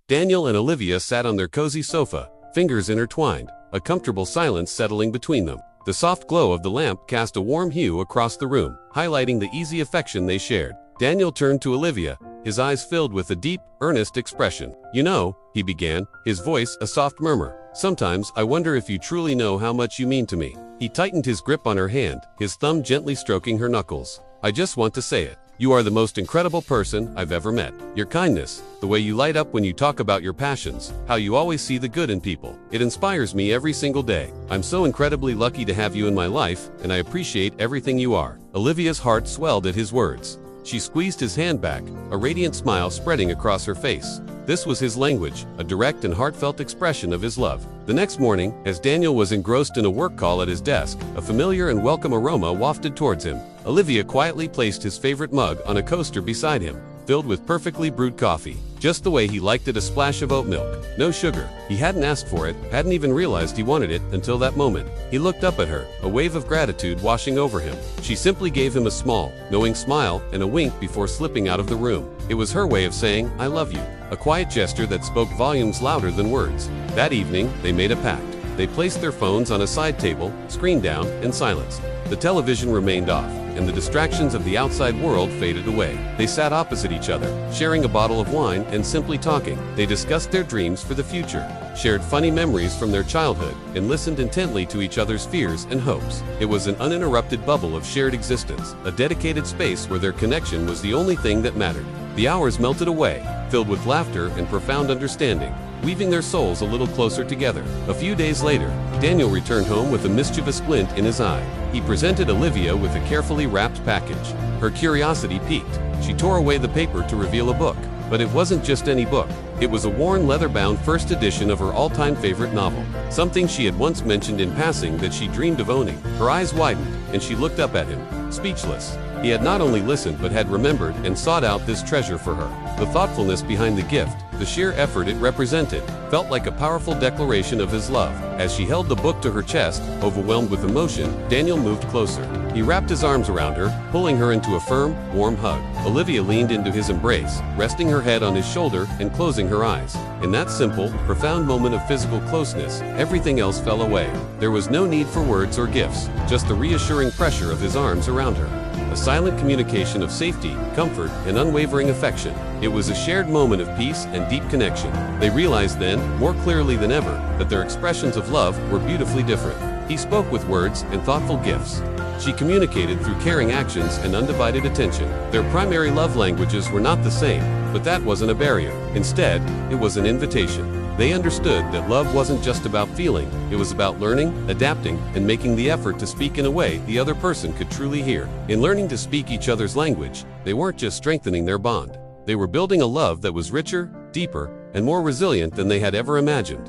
Daniel and Olivia sat on their cozy sofa, fingers intertwined, a comfortable silence settling between them. The soft glow of the lamp cast a warm hue across the room, highlighting the easy affection they shared. Daniel turned to Olivia, his eyes filled with a deep, earnest expression. "You know," he began, his voice a soft murmur, "sometimes I wonder if you truly know how much you mean to me." He tightened his grip on her hand, his thumb gently stroking her knuckles. "I just want to say it. You are the most incredible person I've ever met. Your kindness, the way you light up when you talk about your passions, how you always see the good in people. It inspires me every single day. I'm so incredibly lucky to have you in my life, and I appreciate everything you are." Olivia's heart swelled at his words. She squeezed his hand back, a radiant smile spreading across her face. This was his language, a direct and heartfelt expression of his love. The next morning, as Daniel was engrossed in a work call at his desk, a familiar and welcome aroma wafted towards him. Olivia quietly placed his favorite mug on a coaster beside him, filled with perfectly brewed coffee, just the way he liked it, a splash of oat milk. No sugar. He hadn't asked for it, hadn't even realized he wanted it until that moment. He looked up at her, a wave of gratitude washing over him. She simply gave him a small, knowing smile and a wink before slipping out of the room. It was her way of saying, "I love you," a quiet gesture that spoke volumes louder than words. That evening, they made a pact. They placed their phones on a side table, screen down, and silenced. The television remained off, and the distractions of the outside world faded away. They sat opposite each other, sharing a bottle of wine and simply talking. They discussed their dreams for the future, shared funny memories from their childhood, and listened intently to each other's fears and hopes. It was an uninterrupted bubble of shared existence, a dedicated space where their connection was the only thing that mattered. The hours melted away, filled with laughter and profound understanding, weaving their souls a little closer together. A few days later, Daniel returned home with a mischievous glint in his eye. He presented Olivia with a carefully wrapped package. Her curiosity piqued. She tore away the paper to reveal a book. But it wasn't just any book. It was a worn, leather-bound first edition of her all-time favorite novel, something she had once mentioned in passing that she dreamed of owning. Her eyes widened, and she looked up at him, speechless. He had not only listened but had remembered and sought out this treasure for her. The thoughtfulness behind the gift, the sheer effort it represented, felt like a powerful declaration of his love. As she held the book to her chest, overwhelmed with emotion, Daniel moved closer. He wrapped his arms around her, pulling her into a firm, warm hug. Olivia leaned into his embrace, resting her head on his shoulder and closing her eyes. In that simple, profound moment of physical closeness, everything else fell away. There was no need for words or gifts, just the reassuring pressure of his arms around her. A silent communication of safety, comfort, and unwavering affection. It was a shared moment of peace and deep connection. They realized then, more clearly than ever, that their expressions of love were beautifully different. He spoke with words and thoughtful gifts. She communicated through caring actions and undivided attention. Their primary love languages were not the same, but that wasn't a barrier. Instead, it was an invitation. They understood that love wasn't just about feeling, it was about learning, adapting, and making the effort to speak in a way the other person could truly hear. In learning to speak each other's language, they weren't just strengthening their bond. They were building a love that was richer, deeper, and more resilient than they had ever imagined.